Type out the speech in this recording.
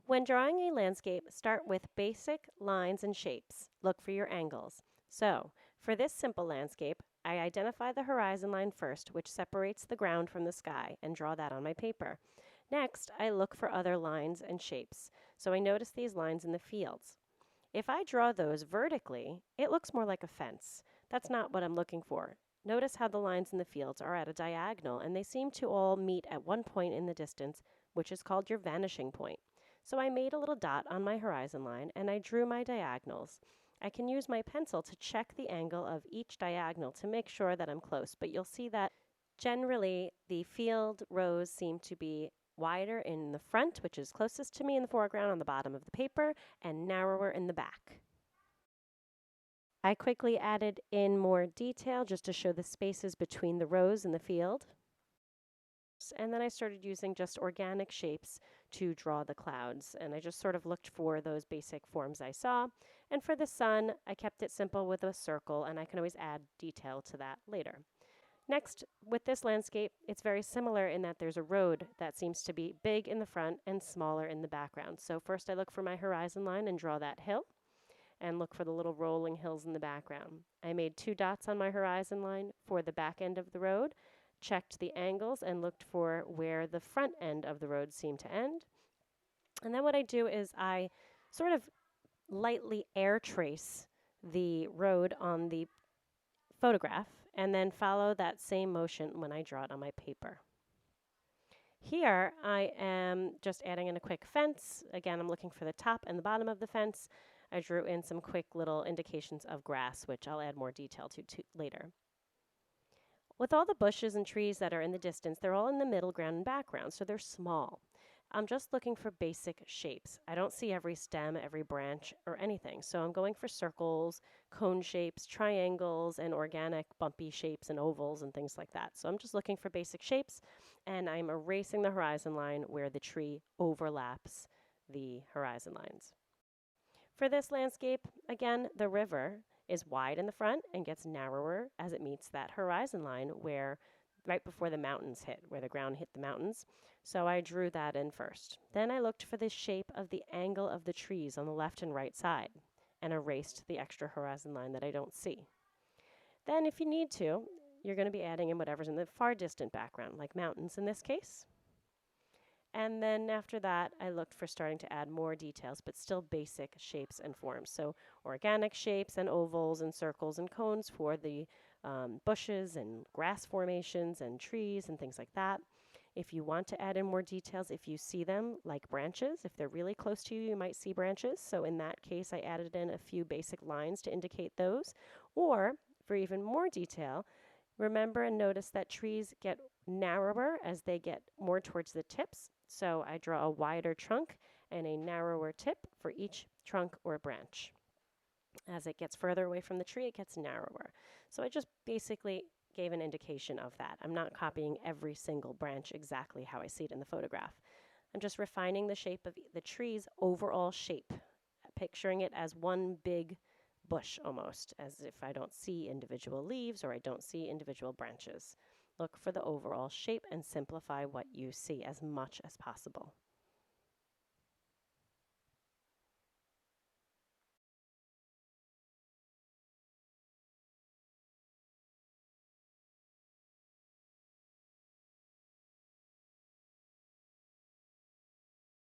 When drawing a landscape, start with basic lines and shapes. Look for your angles. So, for this simple landscape, I identify the horizon line first, which separates the ground from the sky, and draw that on my paper. Next, I look for other lines and shapes. So I notice these lines in the fields. If I draw those vertically, it looks more like a fence. That's not what I'm looking for. Notice how the lines in the fields are at a diagonal, and they seem to all meet at one point in the distance, which is called your vanishing point. So I made a little dot on my horizon line, and I drew my diagonals. I can use my pencil to check the angle of each diagonal to make sure that I'm close, but you'll see that generally the field rows seem to be wider in the front, which is closest to me in the foreground on the bottom of the paper, and narrower in the back. I quickly added in more detail just to show the spaces between the rows in the field. And then I started using just organic shapes to draw the clouds. And I just sort of looked for those basic forms I saw. And for the sun, I kept it simple with a circle, and I can always add detail to that later. Next, with this landscape, it's very similar in that there's a road that seems to be big in the front and smaller in the background. So first I look for my horizon line and draw that hill, and look for the little rolling hills in the background. I made 2 dots on my horizon line for the back end of the road, checked the angles, and looked for where the front end of the road seemed to end. And then what I do is I sort of lightly air trace the road on the photograph and then follow that same motion when I draw it on my paper. Here I am just adding in a quick fence. Again, I'm looking for the top and the bottom of the fence. I drew in some quick little indications of grass, which I'll add more detail to later. With all the bushes and trees that are in the distance, they're all in the middle ground and background, so they're small. I'm just looking for basic shapes. I don't see every stem, every branch, or anything, so I'm going for circles, cone shapes, triangles, and organic bumpy shapes and ovals and things like that. So I'm just looking for basic shapes, and I'm erasing the horizon line where the tree overlaps the horizon lines. For this landscape, again, the river is wide in the front and gets narrower as it meets that horizon line where right before the mountains hit, where the ground hit the mountains. So I drew that in first. Then I looked for the shape of the angle of the trees on the left and right side and erased the extra horizon line that I don't see. Then if you need to, you're going to be adding in whatever's in the far distant background, like mountains in this case. And then after that, I looked for starting to add more details, but still basic shapes and forms. So organic shapes and ovals and circles and cones for the bushes and grass formations and trees and things like that. If you want to add in more details, if you see them like branches, if they're really close to you, you might see branches. So in that case, I added in a few basic lines to indicate those. Or for even more detail, remember and notice that trees get narrower as they get more towards the tips. So I draw a wider trunk and a narrower tip for each trunk or branch. As it gets further away from the tree, it gets narrower. So I just basically gave an indication of that. I'm not copying every single branch exactly how I see it in the photograph. I'm just refining the shape of the tree's overall shape, picturing it as one big bush almost, as if I don't see individual leaves or I don't see individual branches. Look for the overall shape and simplify what you see as much as possible.